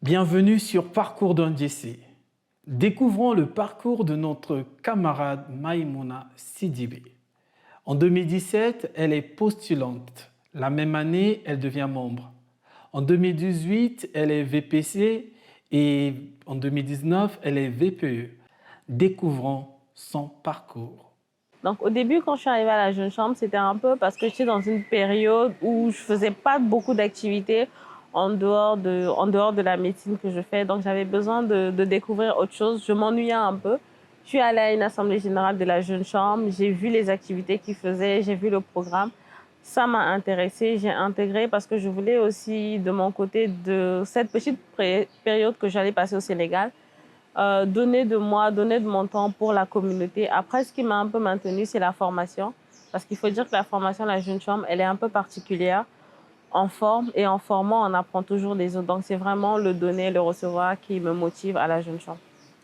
Bienvenue sur Parcours d'un DC. Découvrons le parcours de notre camarade Maïmouna Sidibé. En 2017, elle est postulante. La même année, elle devient membre. En 2018, elle est VPC et en 2019, elle est VPE. Découvrons son parcours. Donc au début, quand je suis arrivée à la Jeune Chambre, c'était un peu parce que j'étais dans une période où je faisais pas beaucoup d'activités en dehors de la médecine que je fais. Donc j'avais besoin de découvrir autre chose. Je m'ennuyais un peu. Je suis allée à une assemblée générale de la Jeune Chambre. J'ai vu les activités qu'ils faisaient, j'ai vu le programme. Ça m'a intéressée. J'ai intégré parce que je voulais aussi, de mon côté, de cette petite période que j'allais passer au Sénégal, donner de moi, donner de mon temps pour la communauté. Après, ce qui m'a un peu maintenue, c'est la formation. Parce qu'il faut dire que la formation à la Jeune Chambre, elle est un peu particulière. On forme et en formant, on apprend toujours des autres. Donc, c'est vraiment le donner, le recevoir qui me motive à la Jeune Chambre.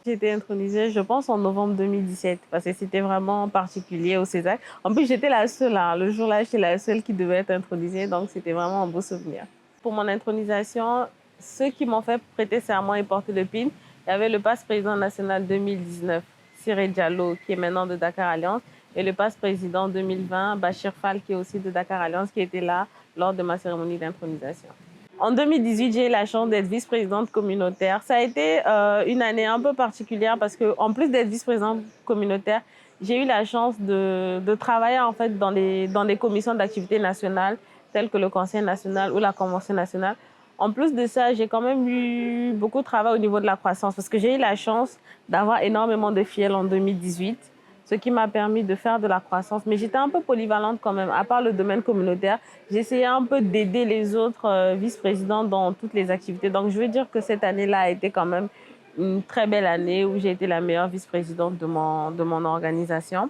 J'ai été intronisée, je pense, en novembre 2017, parce que c'était vraiment particulier au César. En plus, j'étais la seule, hein. Le jour-là, j'étais la seule qui devait être intronisée, donc c'était vraiment un beau souvenir. Pour mon intronisation, ceux qui m'ont fait prêter serment et porter le PIN, il y avait le passe-président national 2019, Cyril Diallo, qui est maintenant de Dakar Alliance, et le passe-président 2020, Bachir Fall, qui est aussi de Dakar Alliance, qui était là lors de ma cérémonie d'intronisation. En 2018, j'ai eu la chance d'être vice-présidente communautaire. Ça a été une année un peu particulière parce qu'en plus d'être vice-présidente communautaire, j'ai eu la chance de travailler en fait dans des commissions d'activité nationales telles que le Conseil national ou la Convention nationale. En plus de ça, j'ai quand même eu beaucoup de travail au niveau de la croissance parce que j'ai eu la chance d'avoir énormément de filiales en 2018, ce qui m'a permis de faire de la croissance. Mais j'étais un peu polyvalente quand même. À part le domaine communautaire, j'essayais un peu d'aider les autres vice-présidents dans toutes les activités. Donc, je veux dire que cette année-là a été quand même une très belle année où j'ai été la meilleure vice-présidente de mon organisation.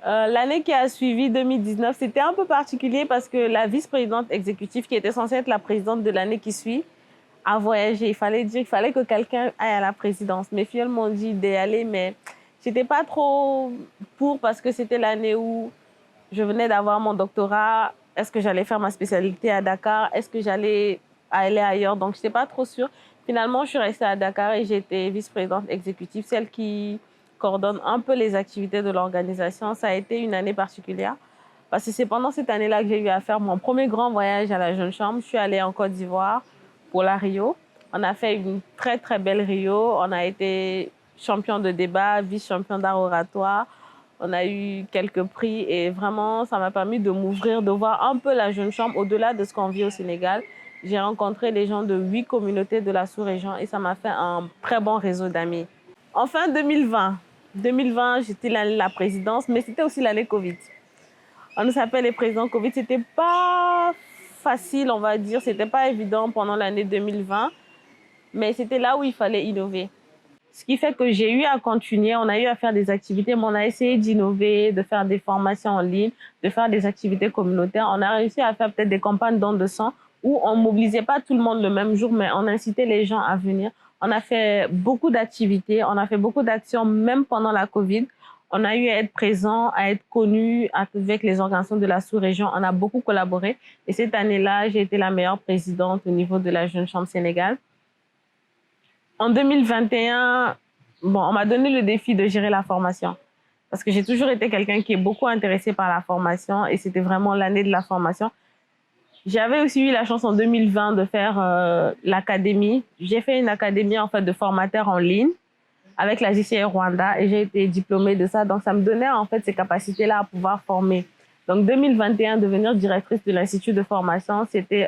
L'année qui a suivi, 2019, c'était un peu particulier parce que la vice-présidente exécutive, qui était censée être la présidente de l'année qui suit, a voyagé. Il fallait que quelqu'un aille à la présidence. Mes filles m'ont dit d'y aller, mais j'étais pas trop pour parce que c'était l'année où je venais d'avoir mon doctorat. Est-ce que j'allais faire ma spécialité à Dakar? Est-ce que j'allais aller ailleurs? Donc, je n'étais pas trop sûre. Finalement, je suis restée à Dakar et j'ai été vice-présidente exécutive, celle qui coordonne un peu les activités de l'organisation. Ça a été une année particulière parce que c'est pendant cette année-là que j'ai eu à faire mon premier grand voyage à la Jeune Chambre. Je suis allée en Côte d'Ivoire pour la Rio. On a fait une très, très belle Rio. On a été champion de débat, vice-champion d'art oratoire. On a eu quelques prix et vraiment, ça m'a permis de m'ouvrir, de voir un peu la Jeune Chambre au-delà de ce qu'on vit au Sénégal. J'ai rencontré les gens de 8 communautés de la sous-région et ça m'a fait un très bon réseau d'amis. Enfin, 2020, j'étais la présidence, mais c'était aussi l'année Covid. On nous appelle les présidents Covid. C'était pas facile, on va dire. C'était pas évident pendant l'année 2020, mais c'était là où il fallait innover. Ce qui fait que j'ai eu à continuer, on a eu à faire des activités, mais on a essayé d'innover, de faire des formations en ligne, de faire des activités communautaires. On a réussi à faire peut-être des campagnes don de sang où on ne mobilisait pas tout le monde le même jour, mais on incitait les gens à venir. On a fait beaucoup d'activités, on a fait beaucoup d'actions, même pendant la Covid. On a eu à être présent, à être connu avec les organisations de la sous-région. On a beaucoup collaboré. Et cette année-là, j'ai été la meilleure présidente au niveau de la Jeune Chambre Sénégal. En 2021, bon, on m'a donné le défi de gérer la formation parce que j'ai toujours été quelqu'un qui est beaucoup intéressé par la formation et c'était vraiment l'année de la formation. J'avais aussi eu la chance en 2020 de faire l'académie. J'ai fait une académie en fait de formateurs en ligne avec la JCI Rwanda et j'ai été diplômée de ça. Donc, ça me donnait en fait ces capacités-là à pouvoir former. Donc, 2021, devenir directrice de l'Institut de formation, c'était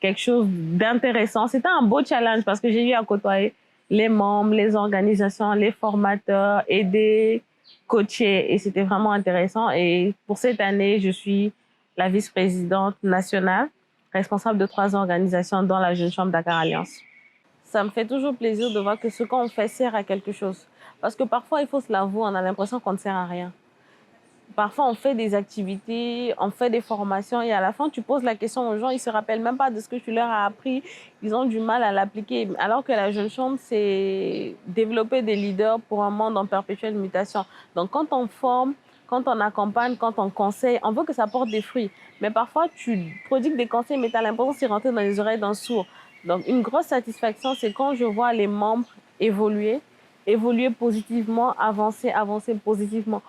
quelque chose d'intéressant. C'était un beau challenge parce que j'ai eu à côtoyer les membres, les organisations, les formateurs, aider, coacher et c'était vraiment intéressant. Et pour cette année, je suis la vice-présidente nationale, responsable de 3 organisations dans la Jeune Chambre Dakar Alliance. Ça me fait toujours plaisir de voir que ce qu'on fait sert à quelque chose. Parce que parfois, il faut se l'avouer, on a l'impression qu'on ne sert à rien. Parfois, on fait des activités, on fait des formations et à la fin, tu poses la question aux gens, ils ne se rappellent même pas de ce que tu leur as appris. Ils ont du mal à l'appliquer. Alors que la Jeune Chambre, c'est développer des leaders pour un monde en perpétuelle mutation. Donc, quand on forme, quand on accompagne, quand on conseille, on veut que ça porte des fruits. Mais parfois, tu prodigues des conseils, mais tu as l'impression que c'est rentré dans les oreilles d'un sourd. Donc, une grosse satisfaction, c'est quand je vois les membres évoluer, évoluer positivement, avancer positivement.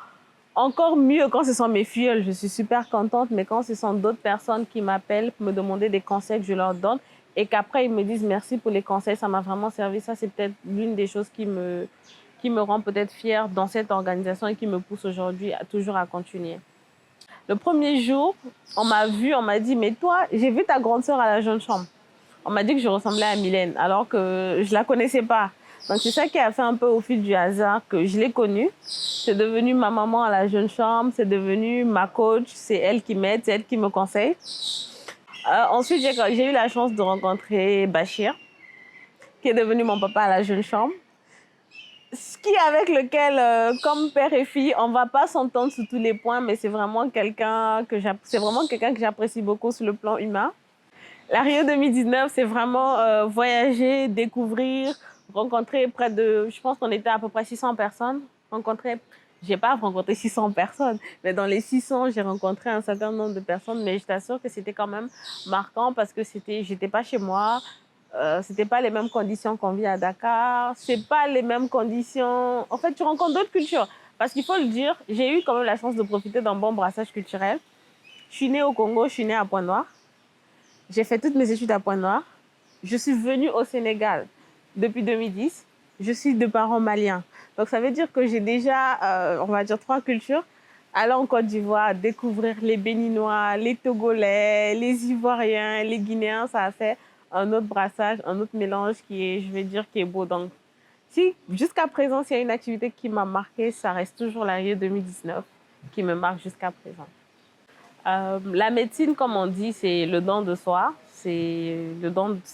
Encore mieux quand ce sont mes filles, je suis super contente, mais quand ce sont d'autres personnes qui m'appellent pour me demander des conseils que je leur donne et qu'après ils me disent merci pour les conseils, ça m'a vraiment servi. Ça, c'est peut-être l'une des choses qui me rend peut-être fière dans cette organisation et qui me pousse aujourd'hui toujours à continuer. Le premier jour, on m'a vu, on m'a dit, mais toi, j'ai vu ta grande sœur à la jeune chambre. On m'a dit que je ressemblais à Mylène, alors que je la connaissais pas. Donc c'est ça qui a fait un peu au fil du hasard que je l'ai connue. C'est devenu ma maman à la jeune chambre, c'est devenu ma coach, c'est elle qui m'aide, c'est elle qui me conseille. Ensuite, j'ai eu la chance de rencontrer Bachir, qui est devenu mon papa à la jeune chambre. Ce qui avec lequel, comme père et fille, on va pas s'entendre sur tous les points, mais c'est vraiment quelqu'un que j'apprécie beaucoup sur le plan humain. La Rio 2019, c'est vraiment voyager, découvrir, rencontrer près de... Je pense qu'on était à peu près 600 personnes. J'ai pas rencontré 600 personnes, mais dans les 600, j'ai rencontré un certain nombre de personnes. Mais je t'assure que c'était quand même marquant parce que j'étais pas chez moi. C'était pas les mêmes conditions qu'on vit à Dakar. C'est pas les mêmes conditions. En fait, tu rencontres d'autres cultures. Parce qu'il faut le dire, j'ai eu quand même la chance de profiter d'un bon brassage culturel. Je suis née au Congo, je suis née à Pointe-Noire. J'ai fait toutes mes études à Pointe-Noire. Je suis venue au Sénégal depuis 2010. Je suis de parents maliens. Donc, ça veut dire que j'ai déjà, on va dire, 3 cultures. Aller en Côte d'Ivoire, découvrir les Béninois, les Togolais, les Ivoiriens, les Guinéens, ça a fait un autre brassage, un autre mélange qui est, je vais dire, qui est beau. Donc, si jusqu'à présent, s'il y a une activité qui m'a marquée, ça reste toujours la Rio 2019 qui me marque jusqu'à présent. La médecine, comme on dit, c'est le don de soi. C'est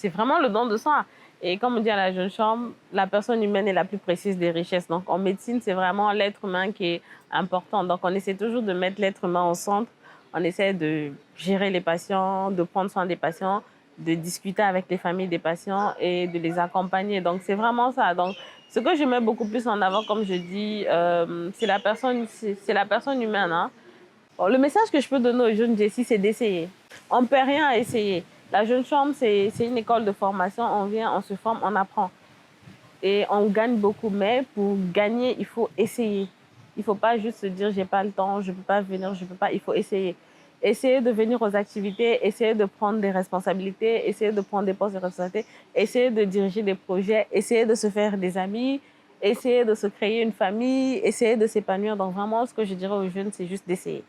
vraiment le don de soi. Et comme on dit à la jeune chambre, la personne humaine est la plus précieuse des richesses. Donc en médecine, c'est vraiment l'être humain qui est important. Donc on essaie toujours de mettre l'être humain au centre. On essaie de gérer les patients, de prendre soin des patients, de discuter avec les familles des patients et de les accompagner. Donc c'est vraiment ça. Donc ce que je mets beaucoup plus en avant, comme je dis, c'est la personne humaine, hein. Bon, le message que je peux donner aux jeunes Jessie, c'est d'essayer. On ne perd rien à essayer. La jeune chambre, c'est une école de formation. On vient, on se forme, on apprend. Et on gagne beaucoup. Mais pour gagner, il faut essayer. Il ne faut pas juste se dire, j'ai pas le temps, je ne peux pas venir, je ne peux pas. Il faut essayer. Essayer de venir aux activités, essayer de prendre des responsabilités, essayer de prendre des postes de responsabilité, essayer de diriger des projets, essayer de se faire des amis, essayer de se créer une famille, essayer de s'épanouir. Donc vraiment, ce que je dirais aux jeunes, c'est juste d'essayer.